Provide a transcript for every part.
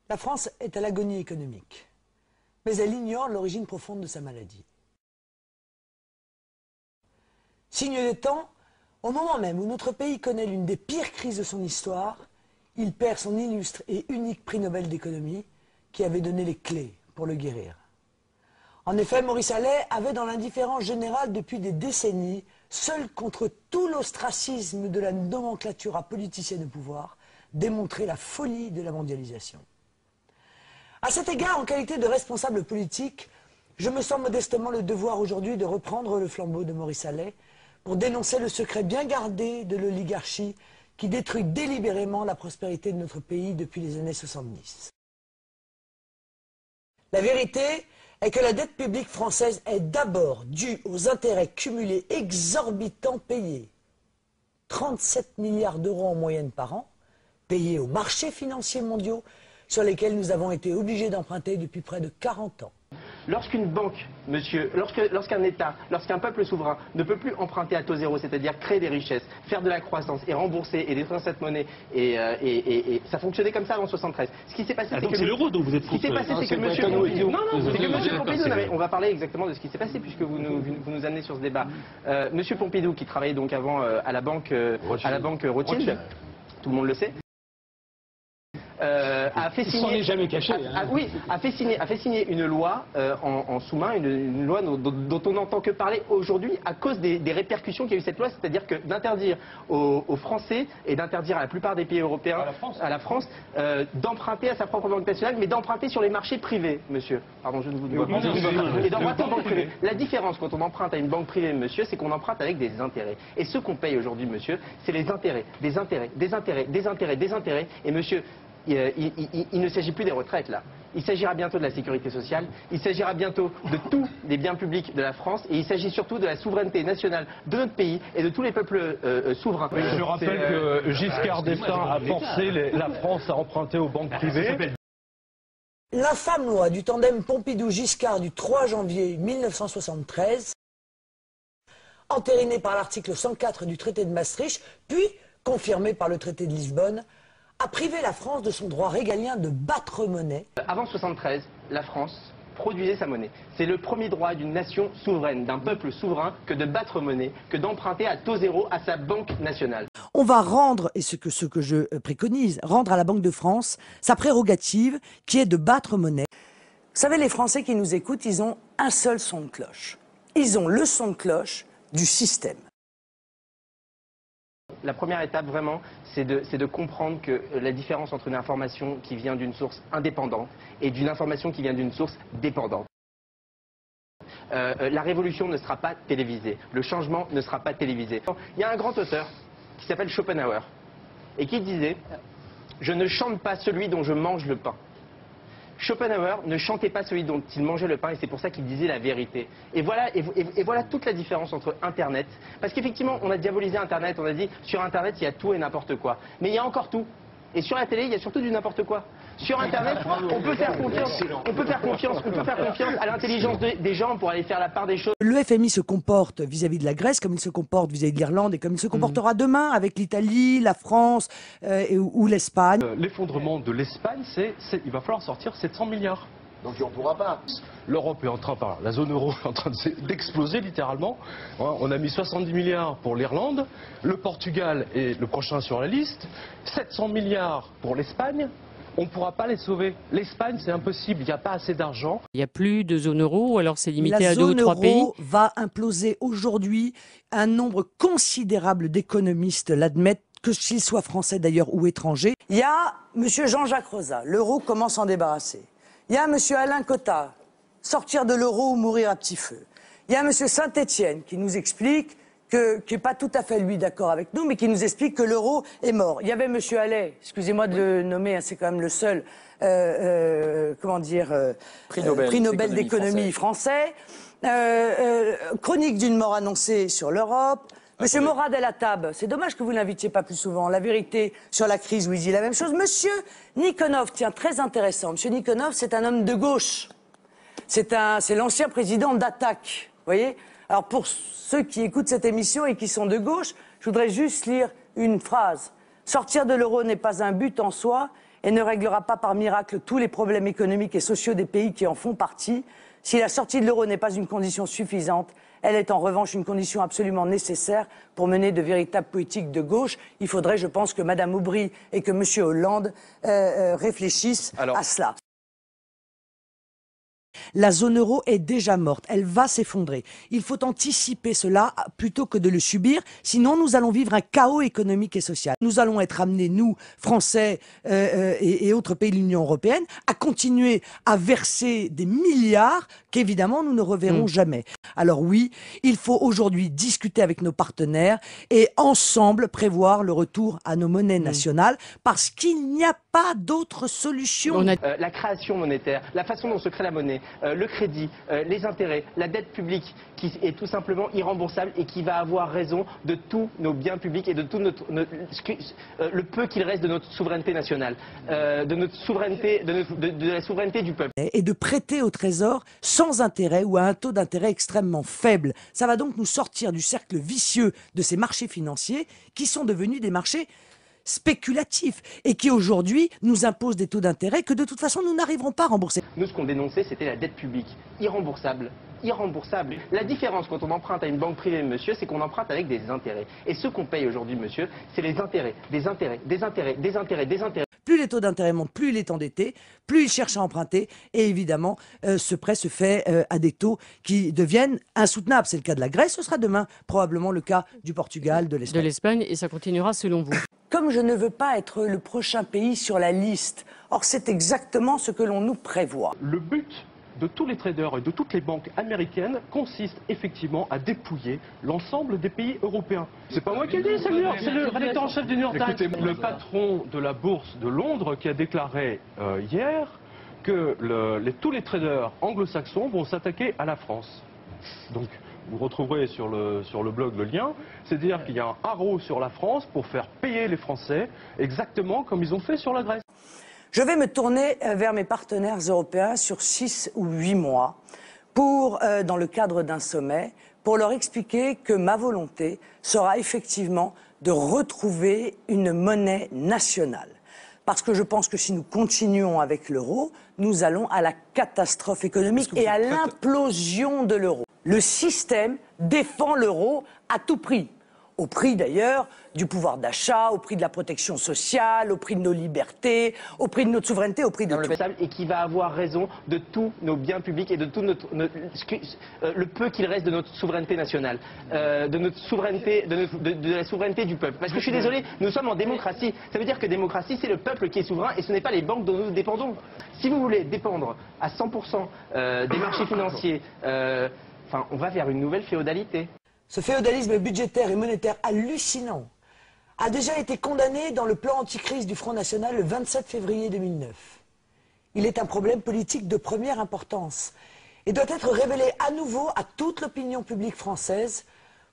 La France est à l'agonie économique, mais elle ignore l'origine profonde de sa maladie. Signe des temps, au moment même où notre pays connaît l'une des pires crises de son histoire, il perd son illustre et unique prix Nobel d'économie qui avait donné les clés pour le guérir. En effet, Maurice Allais avait dans l'indifférence générale depuis des décennies, seul contre tout l'ostracisme de la nomenclature politicienne au pouvoir, démontré la folie de la mondialisation. À cet égard, en qualité de responsable politique, je me sens modestement le devoir aujourd'hui de reprendre le flambeau de Maurice Allais pour dénoncer le secret bien gardé de l'oligarchie qui détruit délibérément la prospérité de notre pays depuis les années 70. La vérité est que la dette publique française est d'abord due aux intérêts cumulés exorbitants payés. 37 milliards d'euros en moyenne par an, payés aux marchés financiers mondiaux sur lesquels nous avons été obligés d'emprunter depuis près de 40 ans. Lorsqu'une banque, monsieur, lorsqu'un État, lorsqu'un peuple souverain ne peut plus emprunter à taux zéro, c'est-à-dire créer des richesses, faire de la croissance et rembourser et détruire cette monnaie, et ça fonctionnait comme ça avant 73. Ce qui s'est passé, c'est que l'euro dont vous êtes ce qui s'est passé, c'est que monsieur Pompidou, c'est que monsieur Pompidou, on va parler exactement de ce qui s'est passé puisque vous nous amenez sur ce débat. Monsieur Pompidou, qui travaillait donc avant à la banque Rothschild, tout le monde le sait. A fait signer, il s'en est jamais caché. Oui, a fait signer une loi en sous-main, une loi dont on n'entend que parler aujourd'hui à cause des répercussions qu'il y a eu cette loi, c'est-à-dire que d'interdire aux Français et d'interdire à la plupart des pays européens, à la France, d'emprunter à sa propre banque nationale, mais d'emprunter sur les marchés privés, monsieur. Pardon, je ne vous vois pas. Et d'emprunter en banque privée. La différence quand on emprunte à une banque privée, monsieur, c'est qu'on emprunte avec des intérêts. Et ce qu'on paye aujourd'hui, monsieur, c'est les intérêts, des intérêts, des intérêts, des intérêts, des intérêts. Et monsieur, il ne s'agit plus des retraites là. Il s'agira bientôt de la sécurité sociale, il s'agira bientôt de tous les biens publics de la France et il s'agit surtout de la souveraineté nationale de notre pays et de tous les peuples souverains. Je rappelle que Giscard d'Estaing a forcé la France à emprunter aux banques privées. L'infâme loi du tandem Pompidou-Giscard du 3 janvier 1973, entérinée par l'article 104 du traité de Maastricht, puis confirmée par le traité de Lisbonne, a privé la France de son droit régalien de battre monnaie. Avant 73, la France produisait sa monnaie. C'est le premier droit d'une nation souveraine, d'un peuple souverain, que de battre monnaie, que d'emprunter à taux zéro à sa banque nationale. On va rendre, et ce que je préconise, rendre à la Banque de France sa prérogative qui est de battre monnaie. Vous savez, les Français qui nous écoutent, ils ont un seul son de cloche. Ils ont le son de cloche du système. La première étape, vraiment, c'est de comprendre que la différence entre une information qui vient d'une source indépendante et d'une information qui vient d'une source dépendante. La révolution ne sera pas télévisée. Le changement ne sera pas télévisé. Il y a un grand auteur qui s'appelle Schopenhauer et qui disait « Je ne chante pas celui dont je mange le pain ». Schopenhauer ne chantait pas celui dont il mangeait le pain et c'est pour ça qu'il disait la vérité. Et voilà toute la différence entre Internet. Parce qu'effectivement, on a diabolisé Internet, on a dit sur Internet, il y a tout et n'importe quoi. Mais il y a encore tout. Et sur la télé, il y a surtout du n'importe quoi. Sur Internet, on peut faire confiance à l'intelligence des gens pour aller faire la part des choses. Le FMI se comporte vis-à-vis de la Grèce comme il se comporte vis-à-vis de l'Irlande et comme il se comportera demain avec l'Italie, la France ou l'Espagne. L'effondrement de l'Espagne, il va falloir sortir 700 milliards. Donc on ne pourra pas. L'Europe est en train, la zone euro est en train d'exploser littéralement. On a mis 70 milliards pour l'Irlande, le Portugal est le prochain sur la liste, 700 milliards pour l'Espagne. On ne pourra pas les sauver. L'Espagne, c'est impossible, il n'y a pas assez d'argent. Il n'y a plus de zone euro ou alors c'est limité à 2 ou 3 pays? La zone euro va imploser aujourd'hui. Un nombre considérable d'économistes l'admettent, que s'ils soient français d'ailleurs ou étrangers. Il y a M. Jean-Jacques Rosat, l'euro comment s'en débarrasser. Il y a M. Alain Cottard, sortir de l'euro ou mourir à petit feu. Il y a M. Saint-Étienne qui nous explique qui n'est pas tout à fait lui d'accord avec nous, mais qui nous explique que l'euro est mort. Il y avait M. Allais, excusez-moi de le nommer, hein, c'est quand même le seul, prix Nobel d'économie français. Chronique d'une mort annoncée sur l'Europe. Monsieur Morad El Attab, c'est dommage que vous ne l'invitiez pas plus souvent. La vérité sur la crise où il dit la même chose. Monsieur Nikonov, tiens, très intéressant. Monsieur Nikonov, c'est un homme de gauche. C'est l'ancien président d'Attac. Vous voyez? Alors pour ceux qui écoutent cette émission et qui sont de gauche, je voudrais juste lire une phrase. Sortir de l'euro n'est pas un but en soi et ne réglera pas par miracle tous les problèmes économiques et sociaux des pays qui en font partie. Si la sortie de l'euro n'est pas une condition suffisante, elle est en revanche une condition absolument nécessaire pour mener de véritables politiques de gauche. Il faudrait, je pense, que Mme Aubry et que M. Hollande réfléchissent à cela. La zone euro est déjà morte, elle va s'effondrer. Il faut anticiper cela plutôt que de le subir, sinon nous allons vivre un chaos économique et social. Nous allons être amenés, nous, Français et autres pays de l'Union européenne, à continuer à verser des milliards qu'évidemment nous ne reverrons jamais. Alors oui, il faut aujourd'hui discuter avec nos partenaires et ensemble prévoir le retour à nos monnaies nationales parce qu'il n'y a pas d'autre solution. La création monétaire, la façon dont se crée la monnaie, le crédit, les intérêts, la dette publique qui est tout simplement irremboursable et qui va avoir raison de tous nos biens publics et de tout le peu qu'il reste de notre souveraineté nationale, de la souveraineté du peuple. Et de prêter au Trésor sans intérêt ou à un taux d'intérêt extrêmement faible. Ça va donc nous sortir du cercle vicieux de ces marchés financiers qui sont devenus des marchés spéculatifs et qui aujourd'hui nous imposent des taux d'intérêt que de toute façon nous n'arriverons pas à rembourser. Nous, ce qu'on dénonçait, c'était la dette publique, irremboursable. Irremboursable. La différence quand on emprunte à une banque privée, monsieur, c'est qu'on emprunte avec des intérêts. Et ce qu'on paye aujourd'hui, monsieur, c'est les intérêts, des intérêts, des intérêts, des intérêts, des intérêts. Plus les taux d'intérêt montent, plus il est endetté, plus il cherche à emprunter et évidemment ce prêt se fait à des taux qui deviennent insoutenables. C'est le cas de la Grèce, ce sera demain probablement le cas du Portugal, de l'Espagne. De l'Espagne, et ça continuera selon vous. Comme je ne veux pas être le prochain pays sur la liste, or c'est exactement ce que l'on nous prévoit. Le but de tous les traders et de toutes les banques américaines consiste effectivement à dépouiller l'ensemble des pays européens. C'est pas moi qui le dis, c'est le rédacteur en chef du New York Times. Écoutez, le patron de la bourse de Londres qui a déclaré hier que tous les traders anglo-saxons vont s'attaquer à la France. Donc vous retrouverez sur le blog le lien, c'est-à-dire qu'il y a un haro sur la France pour faire payer les Français exactement comme ils ont fait sur la Grèce. Je vais me tourner vers mes partenaires européens sur 6 ou 8 mois pour, dans le cadre d'un sommet, pour leur expliquer que ma volonté sera effectivement de retrouver une monnaie nationale. Parce que je pense que si nous continuons avec l'euro, nous allons à la catastrophe économique et à l'implosion de l'euro. Le système défend l'euro à tout prix. Au prix d'ailleurs du pouvoir d'achat, au prix de la protection sociale, au prix de nos libertés, au prix de notre souveraineté, au prix de tout. Et qui va avoir raison de tous nos biens publics et de tout le peu qu'il reste de notre souveraineté nationale, de la souveraineté du peuple. Parce que je suis désolé, nous sommes en démocratie. Ça veut dire que démocratie, c'est le peuple qui est souverain et ce n'est pas les banques dont nous dépendons. Si vous voulez dépendre à 100% des marchés financiers, on va vers une nouvelle féodalité. Ce féodalisme budgétaire et monétaire hallucinant a déjà été condamné dans le plan anticrise du Front National le 27 février 2009. Il est un problème politique de première importance et doit être révélé à nouveau à toute l'opinion publique française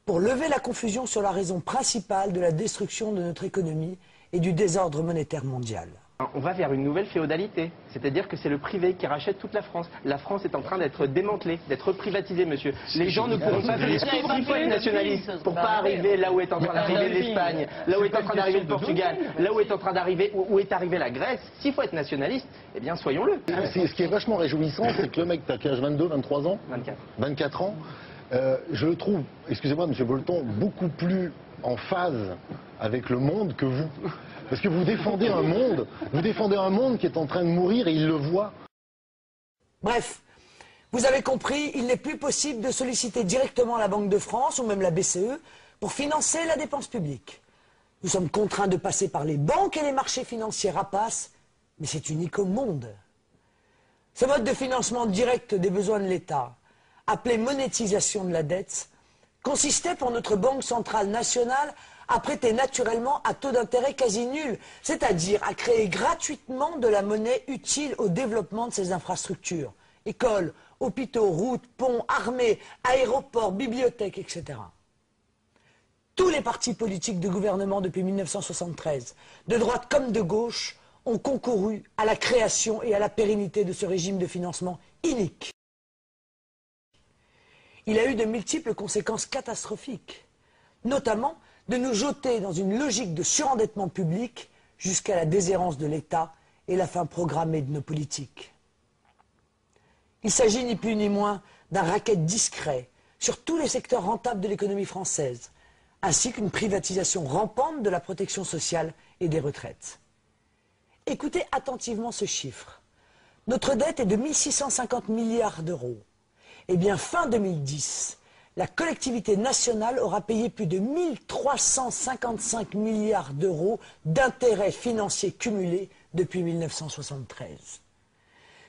pour lever la confusion sur la raison principale de la destruction de notre économie et du désordre monétaire mondial. On va vers une nouvelle féodalité, c'est-à-dire que c'est le privé qui rachète toute la France. La France est en train d'être démantelée, d'être privatisée, monsieur. Les gens ne pourront pas venir. Il faut être nationaliste pour pas arriver là où est en train d'arriver l'Espagne, là où est en train d'arriver le Portugal, là où est en train d'arriver, où est arrivée la Grèce. S'il faut être nationaliste, eh bien soyons-le. Ce qui est vachement réjouissant, c'est que le mec, t'as quel âge, 22, 23 ans 24. 24 ans. Je le trouve, excusez-moi monsieur Bolton, beaucoup plus en phase avec le monde que vous. Parce que vous défendez un monde qui est en train de mourir et il le voit. Bref, vous avez compris, il n'est plus possible de solliciter directement la Banque de France ou même la BCE pour financer la dépense publique. Nous sommes contraints de passer par les banques et les marchés financiers rapaces, mais c'est unique au monde. Ce mode de financement direct des besoins de l'État, appelé monétisation de la dette, consistait pour notre Banque centrale nationale à prêter naturellement à taux d'intérêt quasi nul, c'est-à-dire à créer gratuitement de la monnaie utile au développement de ces infrastructures. Écoles, hôpitaux, routes, ponts, armées, aéroports, bibliothèques, etc. Tous les partis politiques de gouvernement depuis 1973, de droite comme de gauche, ont concouru à la création et à la pérennité de ce régime de financement inique. Il a eu de multiples conséquences catastrophiques, notamment de nous jeter dans une logique de surendettement public jusqu'à la déshérence de l'État et la fin programmée de nos politiques. Il s'agit ni plus ni moins d'un racket discret sur tous les secteurs rentables de l'économie française, ainsi qu'une privatisation rampante de la protection sociale et des retraites. Écoutez attentivement ce chiffre. Notre dette est de 1 650 milliards d'euros. Eh bien, fin 2010, la collectivité nationale aura payé plus de 1 355 milliards d'euros d'intérêts financiers cumulés depuis 1973.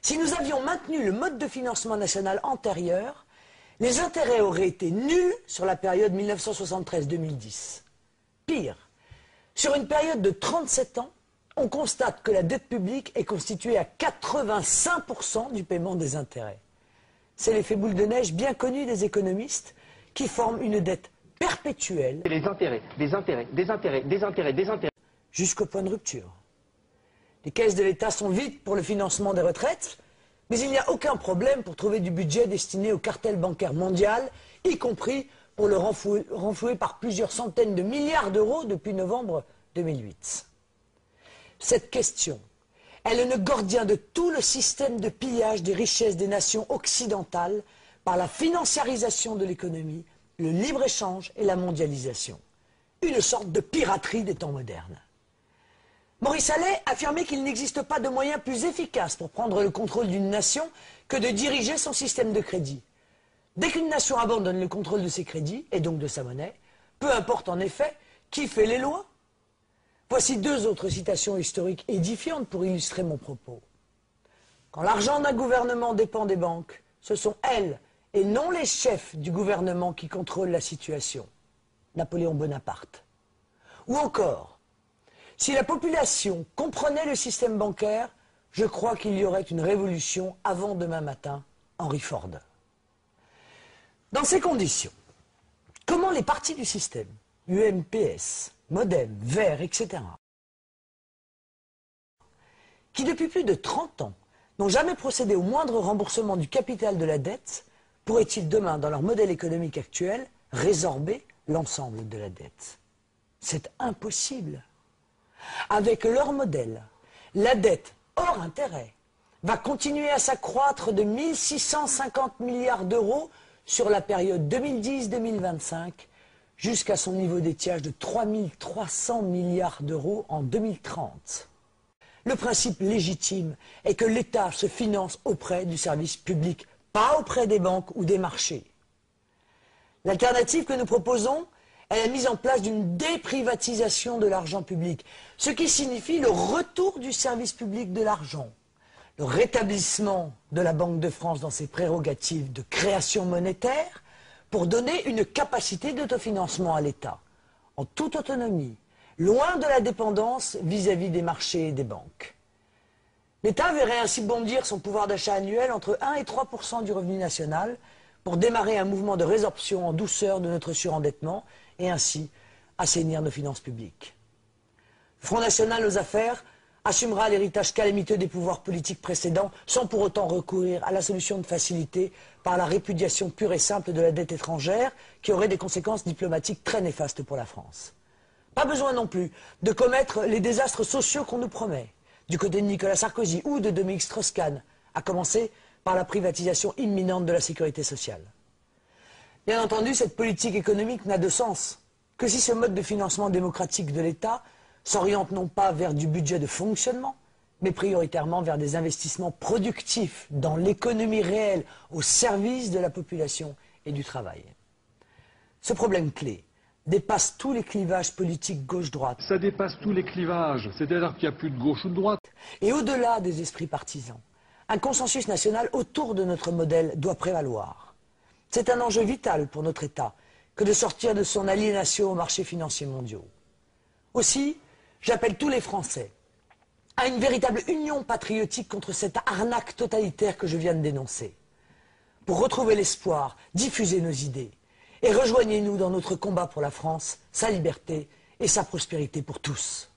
Si nous avions maintenu le mode de financement national antérieur, les intérêts auraient été nuls sur la période 1973-2010. Pire, sur une période de 37 ans, on constate que la dette publique est constituée à 85% du paiement des intérêts. C'est l'effet boule de neige bien connu des économistes qui forment une dette perpétuelle. Les intérêts, des intérêts, des intérêts, des intérêts, des intérêts. Jusqu'au point de rupture. Les caisses de l'État sont vides pour le financement des retraites, mais il n'y a aucun problème pour trouver du budget destiné au cartel bancaire mondial, y compris pour le renflouer par plusieurs centaines de milliards d'euros depuis novembre 2008. Cette question est le nœud gordien de tout le système de pillage des richesses des nations occidentales par la financiarisation de l'économie, le libre-échange et la mondialisation. Une sorte de piraterie des temps modernes. Maurice Allais affirmait qu'il n'existe pas de moyen plus efficace pour prendre le contrôle d'une nation que de diriger son système de crédit. Dès qu'une nation abandonne le contrôle de ses crédits, et donc de sa monnaie, peu importe en effet qui fait les lois. Voici deux autres citations historiques édifiantes pour illustrer mon propos. Quand l'argent d'un gouvernement dépend des banques, ce sont elles et non les chefs du gouvernement qui contrôlent la situation. Napoléon Bonaparte. Ou encore, si la population comprenait le système bancaire, je crois qu'il y aurait une révolution avant demain matin, Henry Ford. Dans ces conditions, comment les partis du système, UMPS, Modem, Vert, etc., qui depuis plus de 30 ans n'ont jamais procédé au moindre remboursement du capital de la dette, pourraient-ils demain, dans leur modèle économique actuel, résorber l'ensemble de la dette? C'est impossible. Avec leur modèle, la dette hors intérêt va continuer à s'accroître de 1 650 milliards d'euros sur la période 2010-2025 jusqu'à son niveau d'étiage de 3 300 milliards d'euros en 2030. Le principe légitime est que l'État se finance auprès du service public, pas auprès des banques ou des marchés. L'alternative que nous proposons est la mise en place d'une déprivatisation de l'argent public, ce qui signifie le retour du service public de l'argent, le rétablissement de la Banque de France dans ses prérogatives de création monétaire pour donner une capacité d'autofinancement à l'État, en toute autonomie, loin de la dépendance vis-à-vis des marchés et des banques. L'État verrait ainsi bondir son pouvoir d'achat annuel entre 1 et 3% du revenu national pour démarrer un mouvement de résorption en douceur de notre surendettement et ainsi assainir nos finances publiques. Le Front National aux affaires assumera l'héritage calamiteux des pouvoirs politiques précédents sans pour autant recourir à la solution de facilité par la répudiation pure et simple de la dette étrangère qui aurait des conséquences diplomatiques très néfastes pour la France. Pas besoin non plus de commettre les désastres sociaux qu'on nous promet, du côté de Nicolas Sarkozy ou de Dominique Strauss-Kahn, à commencer par la privatisation imminente de la sécurité sociale. Bien entendu, cette politique économique n'a de sens que si ce mode de financement démocratique de l'État s'oriente non pas vers du budget de fonctionnement, mais prioritairement vers des investissements productifs dans l'économie réelle au service de la population et du travail. Ce problème clé dépasse tous les clivages politiques gauche-droite. Ça dépasse tous les clivages, c'est-à-dire qu'il n'y a plus de gauche ou de droite. Et au-delà des esprits partisans, un consensus national autour de notre modèle doit prévaloir. C'est un enjeu vital pour notre État que de sortir de son aliénation aux marchés financiers mondiaux. Aussi, j'appelle tous les Français à une véritable union patriotique contre cette arnaque totalitaire que je viens de dénoncer. Pour retrouver l'espoir, diffuser nos idées et rejoignez-nous dans notre combat pour la France, sa liberté et sa prospérité pour tous.